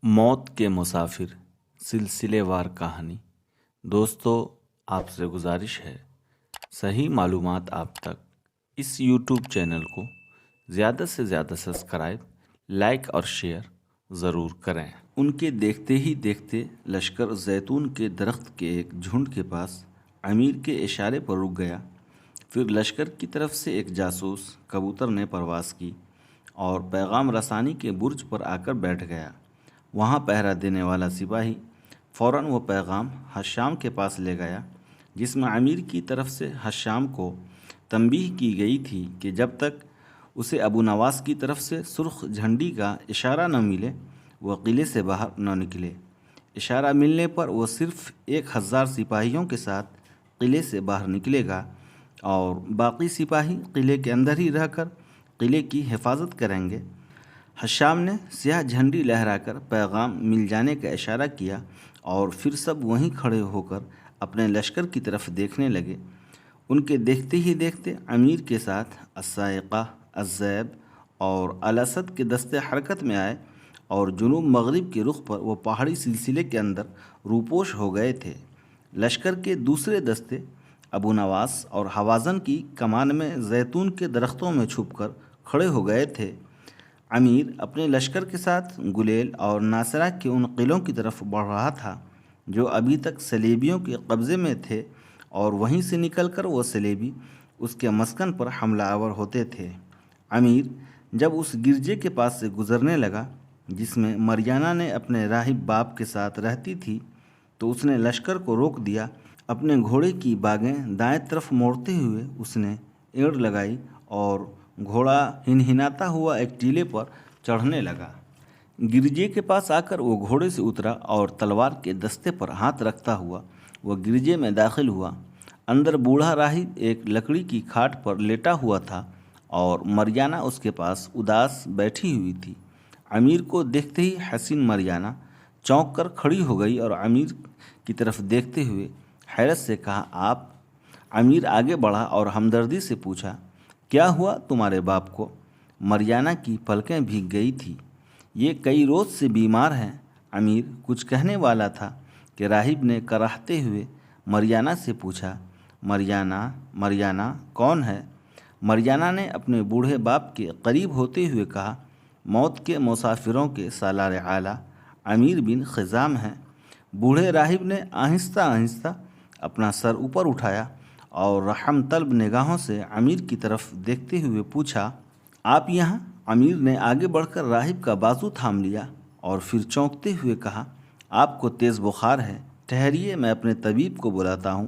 موت کے مسافر سلسلے وار کہانی۔ دوستو، آپ سے گزارش ہے صحیح معلومات آپ تک اس یوٹیوب چینل کو زیادہ سے زیادہ سبسکرائب، لائک اور شیئر ضرور کریں۔ ان کے دیکھتے ہی دیکھتے لشکر زیتون کے درخت کے ایک جھنڈ کے پاس امیر کے اشارے پر رک گیا۔ پھر لشکر کی طرف سے ایک جاسوس کبوتر نے پرواز کی اور پیغام رسانی کے برج پر آ کر بیٹھ گیا۔ وہاں پہرا دینے والا سپاہی فوراً وہ پیغام حشام کے پاس لے گیا جس میں امیر کی طرف سے حشام کو تنبیہ کی گئی تھی کہ جب تک اسے ابو نواس کی طرف سے سرخ جھنڈی کا اشارہ نہ ملے وہ قلعے سے باہر نہ نکلے۔ اشارہ ملنے پر وہ صرف 1000 سپاہیوں کے ساتھ قلعے سے باہر نکلے گا اور باقی سپاہی قلعے کے اندر ہی رہ کر قلعے کی حفاظت کریں گے۔ حشام نے سیاہ جھنڈی لہرا کر پیغام مل جانے کا اشارہ کیا اور پھر سب وہیں کھڑے ہو کر اپنے لشکر کی طرف دیکھنے لگے۔ ان کے دیکھتے ہی دیکھتے امیر کے ساتھ السائقہ، الذئب اور الاسد کے دستے حرکت میں آئے اور جنوب مغرب کے رخ پر وہ پہاڑی سلسلے کے اندر روپوش ہو گئے تھے۔ لشکر کے دوسرے دستے ابو نواس اور حوازن کی کمان میں زیتون کے درختوں میں چھپ کر کھڑے ہو گئے تھے۔ امیر اپنے لشکر کے ساتھ گلیل اور ناصرہ کے ان قلعوں کی طرف بڑھ رہا تھا جو ابھی تک صلیبیوں کے قبضے میں تھے اور وہیں سے نکل کر وہ صلیبی اس کے مسکن پر حملہ آور ہوتے تھے۔ امیر جب اس گرجے کے پاس سے گزرنے لگا جس میں مریانہ نے اپنے راہب باپ کے ساتھ رہتی تھی تو اس نے لشکر کو روک دیا۔ اپنے گھوڑے کی باگیں دائیں طرف موڑتے ہوئے اس نے ایڑ لگائی اور گھوڑا ہنہناتا ہوا ایک ٹیلے پر چڑھنے لگا۔ گرجے کے پاس آ کر وہ گھوڑے سے اترا اور تلوار کے دستے پر ہاتھ رکھتا ہوا وہ گرجے میں داخل ہوا۔ اندر بوڑھا راہب ایک لکڑی کی کھاٹ پر لیٹا ہوا تھا اور مریانہ اس کے پاس اداس بیٹھی ہوئی تھی۔ امیر کو دیکھتے ہی حسین مریانہ چونک کر کھڑی ہو گئی اور امیر کی طرف دیکھتے ہوئے حیرت سے کہا، آپ؟ امیر آگے بڑھا اور ہمدردی سے پوچھا، کیا ہوا تمہارے باپ کو؟ مریانہ کی پلکیں بھیگ گئی تھی۔ یہ کئی روز سے بیمار ہیں۔ امیر کچھ کہنے والا تھا کہ راہب نے کراہتے ہوئے مریانہ سے پوچھا، مریانہ کون ہے؟ مریانہ نے اپنے بوڑھے باپ کے قریب ہوتے ہوئے کہا، موت کے مسافروں کے سالار اعلیٰ امیر بن خزام ہیں۔ بوڑھے راہب نے آہستہ آہستہ اپنا سر اوپر اٹھایا اور رحم طلب نگاہوں سے امیر کی طرف دیکھتے ہوئے پوچھا، آپ یہاں؟ امیر نے آگے بڑھ کر راہب کا بازو تھام لیا اور پھر چونکتے ہوئے کہا، آپ کو تیز بخار ہے، ٹھہریے میں اپنے طبیب کو بلاتا ہوں۔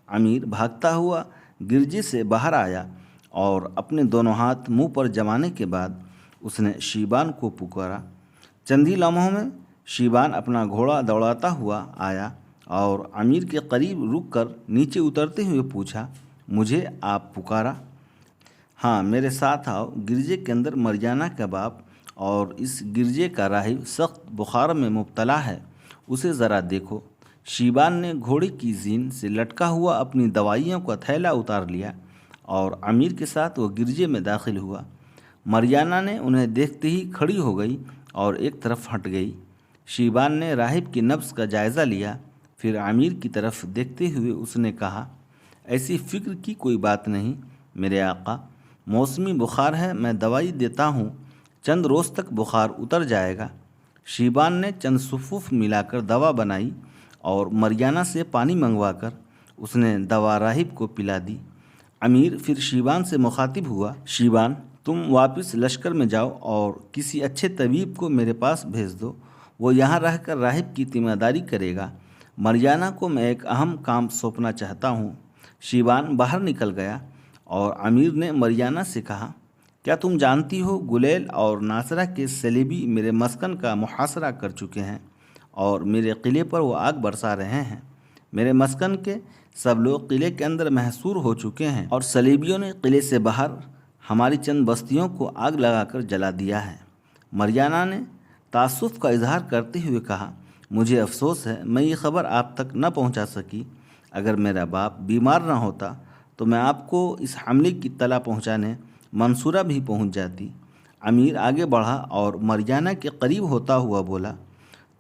امیر بھاگتا ہوا گرجے سے باہر آیا اور اپنے دونوں ہاتھ منہ پر جمانے کے بعد اس نے شیبان کو پکارا۔ چند ہی لمحوں میں شیبان اپنا گھوڑا دوڑاتا ہوا آیا اور امیر کے قریب رک کر نیچے اترتے ہوئے پوچھا، مجھے آپ پکارا؟ ہاں، میرے ساتھ آؤ۔ گرجے کے اندر مریانہ کا باپ اور اس گرجے کا راہب سخت بخار میں مبتلا ہے، اسے ذرا دیکھو۔ شیبان نے گھوڑے کی زین سے لٹکا ہوا اپنی دوائیوں کا تھیلا اتار لیا اور امیر کے ساتھ وہ گرجے میں داخل ہوا۔ مریانہ نے انہیں دیکھتے ہی کھڑی ہو گئی اور ایک طرف ہٹ گئی۔ شیبان نے راہب کی نبض کا جائزہ لیا، پھر امیر کی طرف دیکھتے ہوئے اس نے کہا، ایسی فکر کی کوئی بات نہیں میرے آقا، موسمی بخار ہے، میں دوائی دیتا ہوں، چند روز تک بخار اتر جائے گا۔ شیبان نے چند صفوف ملا کر دوا بنائی اور مریانہ سے پانی منگوا کر اس نے دوا راہب کو پلا دی۔ امیر پھر شیبان سے مخاطب ہوا، شیبان، تم واپس لشکر میں جاؤ اور کسی اچھے طبیب کو میرے پاس بھیج دو، وہ یہاں رہ کر راہب کی تیمارداری کرے گا۔ مریانہ کو میں ایک اہم کام سونپنا چاہتا ہوں۔ شیبان باہر نکل گیا اور امیر نے مریانہ سے کہا، کیا تم جانتی ہو گلیل اور ناصرہ کے صلیبی میرے مسکن کا محاصرہ کر چکے ہیں اور میرے قلعے پر وہ آگ برسا رہے ہیں۔ میرے مسکن کے سب لوگ قلعے کے اندر محصور ہو چکے ہیں اور صلیبیوں نے قلعے سے باہر ہماری چند بستیوں کو آگ لگا کر جلا دیا ہے۔ مریانہ نے تاسف کا اظہار کرتے ہوئے کہا، مجھے افسوس ہے میں یہ خبر آپ تک نہ پہنچا سکی۔ اگر میرا باپ بیمار نہ ہوتا تو میں آپ کو اس حملے کی اطلاع پہنچانے منصورہ بھی پہنچ جاتی۔ امیر آگے بڑھا اور مریانہ کے قریب ہوتا ہوا بولا،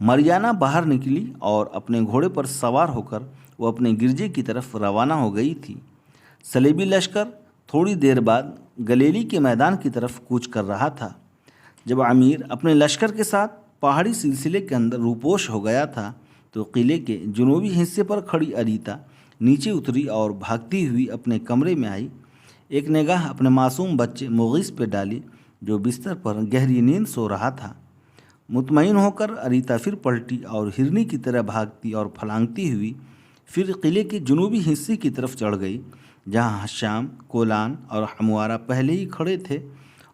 مریانہ باہر نکلی اور اپنے گھوڑے پر سوار ہو کر وہ اپنے گرجے کی طرف روانہ ہو گئی تھی۔ صلیبی لشکر تھوڑی دیر بعد گلیلی کے میدان کی طرف کوچ کر رہا تھا۔ جب امیر اپنے لشکر کے ساتھ پہاڑی سلسلے کے اندر روپوش ہو گیا تھا تو قلعے کے جنوبی حصے پر کھڑی اریتا نیچے اتری اور بھاگتی ہوئی اپنے کمرے میں آئی۔ ایک نگاہ اپنے معصوم بچے مغیث پہ ڈالی جو بستر پر گہری نیند سو رہا تھا۔ مطمئن ہو کر اریتا پھر پلٹی اور ہرنی کی طرح بھاگتی اور پھلانگتی ہوئی پھر قلعے کے جنوبی حصے کی طرف چڑھ گئی، جہاں حشام، کولان اور ہموارہ پہلے ہی کھڑے تھے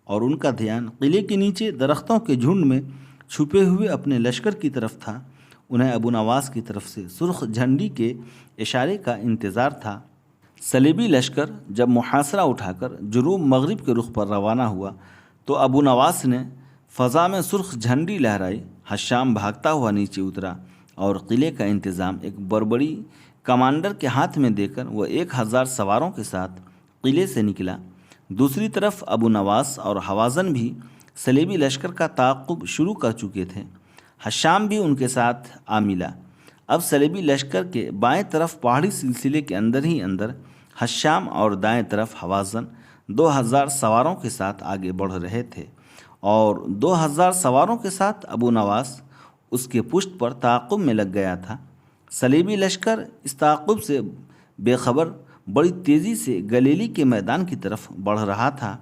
اور ان کا دھیان قلعے کے نیچے درختوں کے جھنڈ میں چھپے ہوئے اپنے لشکر کی طرف تھا۔ انہیں ابو نواس کی طرف سے سرخ جھنڈی کے اشارے کا انتظار تھا۔ صلیبی لشکر جب محاصرہ اٹھا کر جنوب مغرب کے رخ پر روانہ ہوا تو ابو نواس نے فضا میں سرخ جھنڈی لہرائی۔ حشام بھاگتا ہوا نیچے اترا اور قلعے کا انتظام ایک بربری کمانڈر کے ہاتھ میں دے کر وہ 1000 سواروں کے ساتھ قلعے سے نکلا۔ دوسری طرف ابو نواس اور حوازن بھی صلیبی لشکر کا تعاقب شروع کر چکے تھے۔ حشام بھی ان کے ساتھ آ ملا۔ اب صلیبی لشکر کے بائیں طرف پہاڑی سلسلے کے اندر ہی اندر حشام اور دائیں طرف حوازن 2000 سواروں کے ساتھ آگے بڑھ رہے تھے اور 2000 سواروں کے ساتھ ابو نواس اس کے پشت پر تعاقب میں لگ گیا تھا۔ صلیبی لشکر اس تعاقب سے بے خبر بڑی تیزی سے گلیلی کے میدان کی طرف بڑھ رہا تھا۔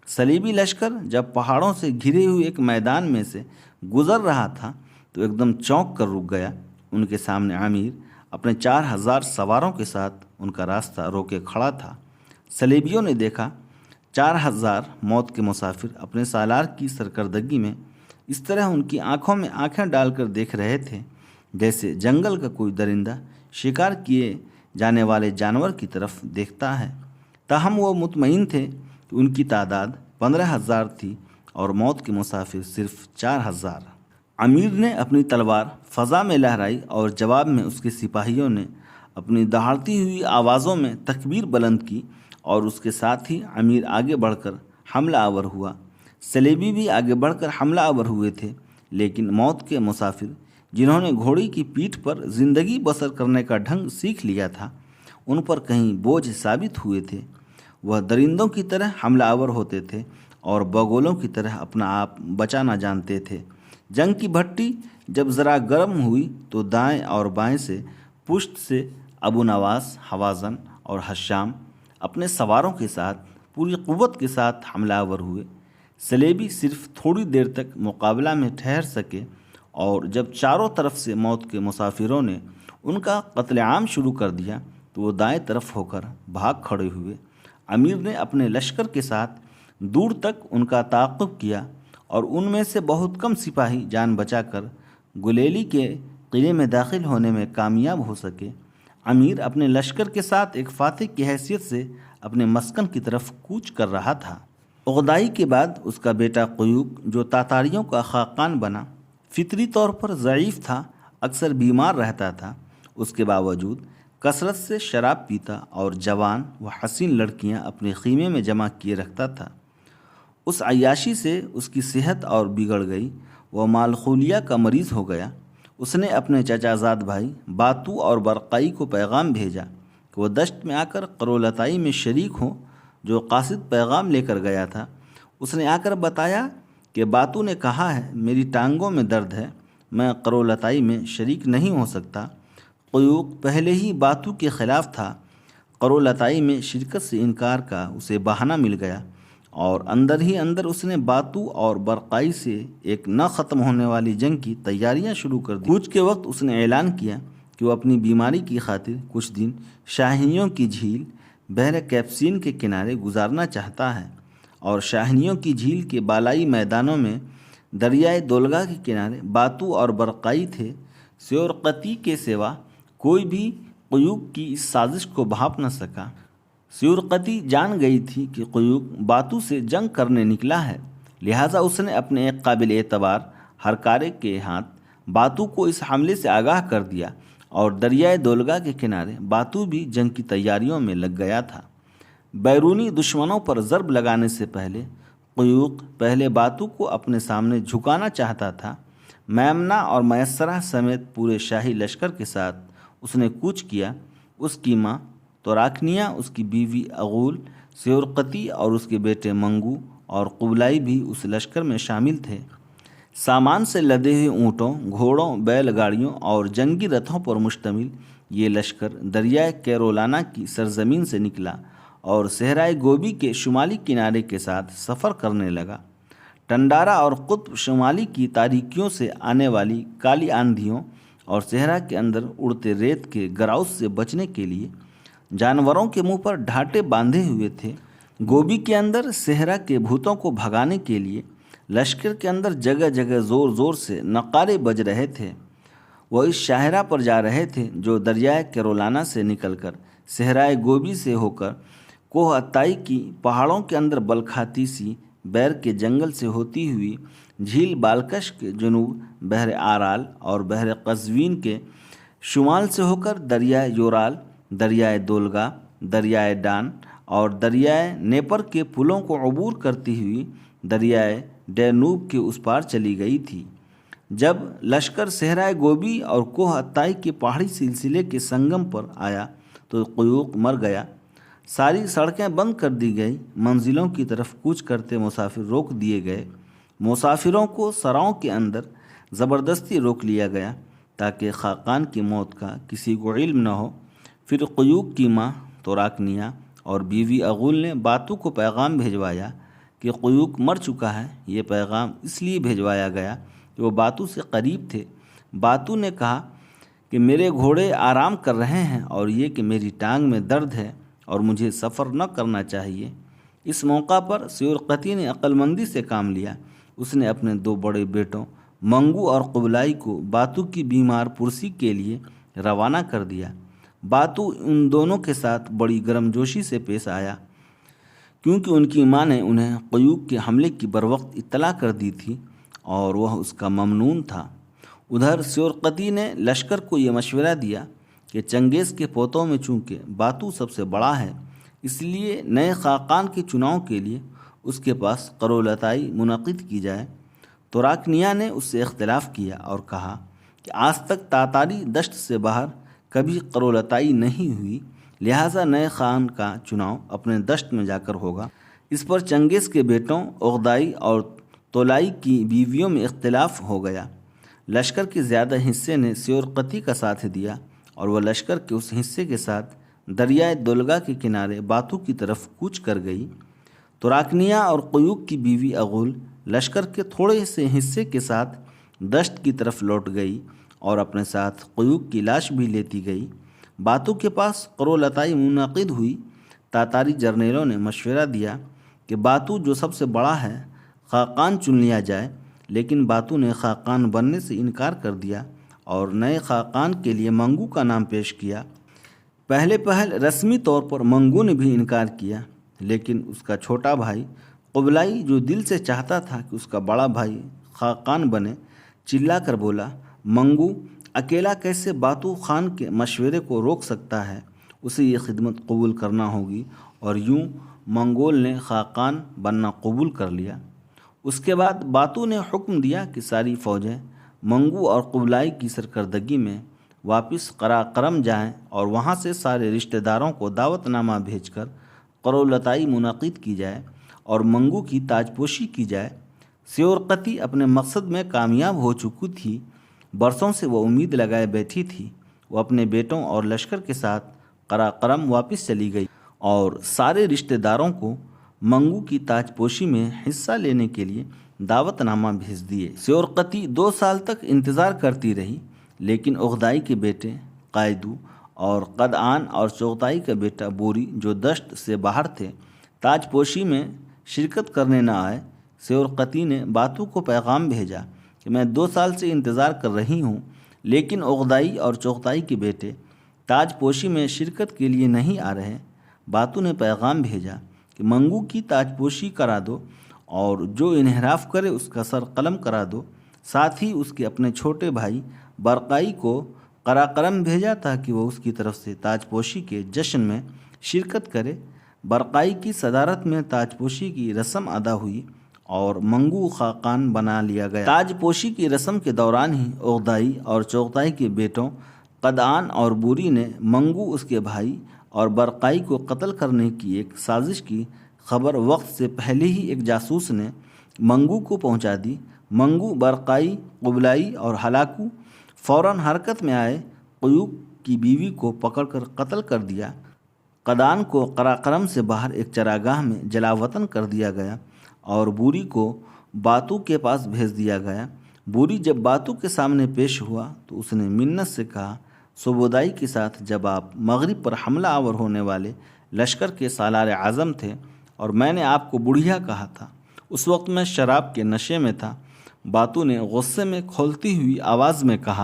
صلیبی لشکر جب پہاڑوں سے گھرے ہوئے ایک میدان میں سے گزر رہا تھا تو ایک دم چونک کر رک گیا۔ ان کے سامنے امیر اپنے 4000 سواروں کے ساتھ ان کا راستہ روکے کھڑا تھا۔ صلیبیوں نے دیکھا 4000 موت کے مسافر اپنے سالار کی سرکردگی میں اس طرح ان کی آنکھوں میں آنکھیں ڈال کر دیکھ رہے تھے جیسے جنگل کا کوئی درندہ شکار کیے جانے والے جانور کی طرف دیکھتا ہے۔ تاہم وہ مطمئن تھے کہ ان کی تعداد 15000 تھی اور موت کے مسافر صرف 4000۔ امیر نے اپنی تلوار فضا میں لہرائی اور جواب میں اس کے سپاہیوں نے اپنی دہاڑتی ہوئی آوازوں میں تکبیر بلند کی اور اس کے ساتھ ہی امیر آگے بڑھ کر حملہ آور ہوا۔ صلیبی بھی آگے بڑھ کر حملہ آور ہوئے تھے، لیکن موت کے مسافر جنہوں نے گھوڑی کی پیٹھ پر زندگی بسر کرنے کا ڈھنگ سیکھ لیا تھا ان پر کہیں بوجھ ثابت ہوئے تھے۔ وہ درندوں کی طرح حملہ آور ہوتے تھے اور بگولوں کی طرح اپنا آپ بچانا جانتے تھے۔ جنگ کی بھٹی جب ذرا گرم ہوئی تو دائیں اور بائیں سے پشت سے ابو نواس، حوازن اور حشام اپنے سواروں کے ساتھ پوری قوت کے ساتھ حملہ آور ہوئے۔ صلیبی صرف تھوڑی دیر تک مقابلہ میں ٹھہر سکے اور جب چاروں طرف سے موت کے مسافروں نے ان کا قتل عام شروع کر دیا تو وہ دائیں طرف ہو کر بھاگ کھڑے ہوئے۔ امیر نے اپنے لشکر کے ساتھ دور تک ان کا تعاقب کیا اور ان میں سے بہت کم سپاہی جان بچا کر گلیلی کے قلعے میں داخل ہونے میں کامیاب ہو سکے۔ امیر اپنے لشکر کے ساتھ ایک فاتح کی حیثیت سے اپنے مسکن کی طرف کوچ کر رہا تھا۔ عقدائی کے بعد اس کا بیٹا قیوق جو تاتاریوں کا خاقان بنا، فطری طور پر ضعیف تھا، اکثر بیمار رہتا تھا۔ اس کے باوجود کثرت سے شراب پیتا اور جوان و حسین لڑکیاں اپنے خیمے میں جمع کیے رکھتا تھا۔ اس عیاشی سے اس کی صحت اور بگڑ گئی، وہ مالخولیہ کا مریض ہو گیا۔ اس نے اپنے چچا زاد بھائی باتو اور برقائی کو پیغام بھیجا کہ وہ دشت میں آ کر قرولتائی میں شریک ہوں جو قاصد پیغام لے کر گیا تھا۔ اس نے آ کر بتایا کہ باتو نے کہا ہے میری ٹانگوں میں درد ہے، میں قرولتائی میں شریک نہیں ہو سکتا۔ قیوق پہلے ہی باتو کے خلاف تھا۔ قرولتائی میں شرکت سے انکار کا اسے بہانہ مل گیا اور اندر ہی اندر اس نے باتو اور برقائی سے ایک نہ ختم ہونے والی جنگ کی تیاریاں شروع کر دی۔ کوچ کے وقت اس نے اعلان کیا کہ وہ اپنی بیماری کی خاطر کچھ دن شاہینیوں کی جھیل بحر کیپسین کے کنارے گزارنا چاہتا ہے اور شاہینیوں کی جھیل کے بالائی میدانوں میں دریائے دولگا کے کنارے باتو اور برقائی تھے۔ سیورقتی کے سوا کوئی بھی قیوق کی اس سازش کو بھانپ نہ سکا۔ سیورقتی جان گئی تھی کہ قیوق باتو سے جنگ کرنے نکلا ہے، لہٰذا اس نے اپنے ایک قابل اعتبار ہرکارے کے ہاتھ باتو کو اس حملے سے آگاہ کر دیا اور دریائے دولگا کے کنارے باتو بھی جنگ کی تیاریوں میں لگ گیا تھا۔ بیرونی دشمنوں پر ضرب لگانے سے پہلے قیوق پہلے باتو کو اپنے سامنے جھکانا چاہتا تھا۔ میمنہ اور میسرہ سمیت پورے شاہی لشکر کے ساتھ اس نے کوچ کیا۔ اس کی ماں توراکنیہ، اس کی بیوی اغول، سیورقتی اور اس کے بیٹے منگو اور قبلائی بھی اس لشکر میں شامل تھے۔ سامان سے لدے ہوئے اونٹوں، گھوڑوں، بیل گاڑیوں اور جنگی رتھوں پر مشتمل یہ لشکر دریائے کیرولانہ کی سرزمین سے نکلا اور صحرائے گوبی کے شمالی کنارے کے ساتھ سفر کرنے لگا۔ ٹنڈارا اور قطب شمالی کی تاریکیوں سے آنے والی کالی آندھیوں اور صحرا کے اندر اڑتے ریت کے گراؤس سے بچنے کے لیے جانوروں کے منہ پر ڈھانٹے باندھے ہوئے تھے۔ گوبی کے اندر صحرا کے بھوتوں کو بھگانے کے لیے لشکر کے اندر جگہ جگہ زور زور سے نقارے بج رہے تھے۔ وہ اس شاہراہ پر جا رہے تھے جو دریائے کیرولانہ سے نکل کر صحرائے گوبی سے ہو کر کوہ اتائی کی پہاڑوں کے اندر بلکھاتی سی بیر کے جنگل سے ہوتی ہوئی جھیل بالکش کے جنوب، بحر آرال اور بحر قزوین کے شمال سے ہو کر دریائے یورال، دریائے دولگا، دریائے ڈان اور دریائے نیپر کے پلوں کو عبور کرتی ہوئی دریائے ڈینوب کے اس پار چلی گئی تھی۔ جب لشکر صحرائے گوبی اور کوہ اتائی کے پہاڑی سلسلے کے سنگم پر آیا تو قیوق مر گیا۔ ساری سڑکیں بند کر دی گئی، منزلوں کی طرف کوچ کرتے مسافر روک دیے گئے۔ مسافروں کو سراؤں کے اندر زبردستی روک لیا گیا تاکہ خاقان کی موت کا کسی کو علم نہ ہو۔ پھر قیوق کی ماں توراکنیہ اور بیوی اغول نے باتو کو پیغام بھیجوایا کہ قیوق مر چکا ہے۔ یہ پیغام اس لیے بھیجوایا گیا کہ وہ باتو سے قریب تھے۔ باتو نے کہا کہ میرے گھوڑے آرام کر رہے ہیں اور یہ کہ میری ٹانگ میں درد ہے اور مجھے سفر نہ کرنا چاہیے۔ اس موقع پر سیورقتی نے عقل مندی سے کام لیا۔ اس نے اپنے 2 بڑے بیٹوں منگو اور قبلائی کو باتو کی بیمار پرسی کے لیے روانہ کر دیا۔ باتو ان دونوں کے ساتھ بڑی گرم جوشی سے پیش آیا کیونکہ ان کی ماں نے انہیں قیوق کے حملے کی بروقت اطلاع کر دی تھی اور وہ اس کا ممنون تھا۔ ادھر سیورقتی نے لشکر کو یہ مشورہ دیا کہ چنگیز کے پوتوں میں چونکہ باتو سب سے بڑا ہے، اس لیے نئے خاقان کے چناؤ کے لیے اس کے پاس قرولتائی منعقد کی جائے۔ توراکنیہ نے اس سے اختلاف کیا اور کہا کہ آج تک تاتاری دشت سے باہر کبھی قرولتائی نہیں ہوئی، لہٰذا نئے خان کا چناؤ اپنے دشت میں جا کر ہوگا۔ اس پر چنگیز کے بیٹوں اغدائی اور تولائی کی بیویوں میں اختلاف ہو گیا۔ لشکر کے زیادہ حصے نے سیورقتی کا ساتھ دیا اور وہ لشکر کے اس حصے کے ساتھ دریائے دولگا کے کنارے باتو کی طرف کوچ کر گئی۔ توراکنیہ اور قیوق کی بیوی اغول لشکر کے تھوڑے سے حصے کے ساتھ دشت کی طرف لوٹ گئی اور اپنے ساتھ قیوق کی لاش بھی لیتی گئی۔ باتو کے پاس قرولتائی منعقد ہوئی۔ تاتاری جرنیلوں نے مشورہ دیا کہ باتو جو سب سے بڑا ہے خاقان چن لیا جائے، لیکن باتو نے خاقان بننے سے انکار کر دیا اور نئے خاقان کے لیے منگو کا نام پیش کیا۔ پہلے رسمی طور پر منگو نے بھی انکار کیا، لیکن اس کا چھوٹا بھائی قبلائی جو دل سے چاہتا تھا کہ اس کا بڑا بھائی خاقان بنے، چلا کر بولا، منگو اکیلا کیسے باتو خان کے مشورے کو روک سکتا ہے؟ اسے یہ خدمت قبول کرنا ہوگی۔ اور یوں منگول نے خاقان بننا قبول کر لیا۔ اس کے بعد باتو نے حکم دیا کہ ساری فوجیں منگو اور قبلائی کی سرکردگی میں واپس قراقرم جائیں اور وہاں سے سارے رشتہ داروں کو دعوت نامہ بھیج کر قرولتائی منعقد کی جائے اور منگو کی تاج پوشی کی جائے۔ سیورقتی اپنے مقصد میں کامیاب ہو چکی تھی۔ برسوں سے وہ امید لگائے بیٹھی تھی۔ وہ اپنے بیٹوں اور لشکر کے ساتھ قراقرم واپس چلی گئی اور سارے رشتہ داروں کو منگو کی تاج پوشی میں حصہ لینے کے لیے دعوت نامہ بھیج دیے۔ سیورقتی 2 سال تک انتظار کرتی رہی، لیکن اغدائی کے بیٹے قائدو اور قدعان اور چغتائی کا بیٹا بوری جو دشت سے باہر تھے تاج پوشی میں شرکت کرنے نہ آئے۔ سیورقتی نے باتو کو پیغام بھیجا کہ میں 2 سال سے انتظار کر رہی ہوں، لیکن اغدائی اور چغتائی کے بیٹے تاج پوشی میں شرکت کے لیے نہیں آ رہے۔ باتو نے پیغام بھیجا کہ منگو کی تاج پوشی کرا دو اور جو انحراف کرے اس کا سر قلم کرا دو۔ ساتھ ہی اس کے اپنے چھوٹے بھائی برقائی کو قراقرم بھیجا تاکہ وہ اس کی طرف سے تاج پوشی کے جشن میں شرکت کرے۔ برقائی کی صدارت میں تاج پوشی کی رسم ادا ہوئی اور منگو خاقان بنا لیا گیا۔ تاج پوشی کی رسم کے دوران ہی عقدائی اور چغتائی کے بیٹوں قدعان اور بوری نے منگو اس کے بھائی اور برقائی کو قتل کرنے کی ایک سازش کی خبر وقت سے پہلے ہی ایک جاسوس نے منگو کو پہنچا دی۔ منگو، برقائی، قبلائی اور ہلاکو فوراً حرکت میں آئے، قیوق کی بیوی کو پکڑ کر قتل کر دیا۔ قدعان کو قراقرم سے باہر ایک چراگاہ میں جلاوطن کر دیا گیا اور بوری کو باتو کے پاس بھیج دیا گیا۔ بوری جب باتو کے سامنے پیش ہوا تو اس نے منت سے کہا، سبودائی کے ساتھ جب آپ مغرب پر حملہ آور ہونے والے لشکر کے سالار اعظم تھے اور میں نے آپ کو بڑھیا کہا تھا، اس وقت میں شراب کے نشے میں تھا۔ باتو نے غصے میں کھولتی ہوئی آواز میں کہا،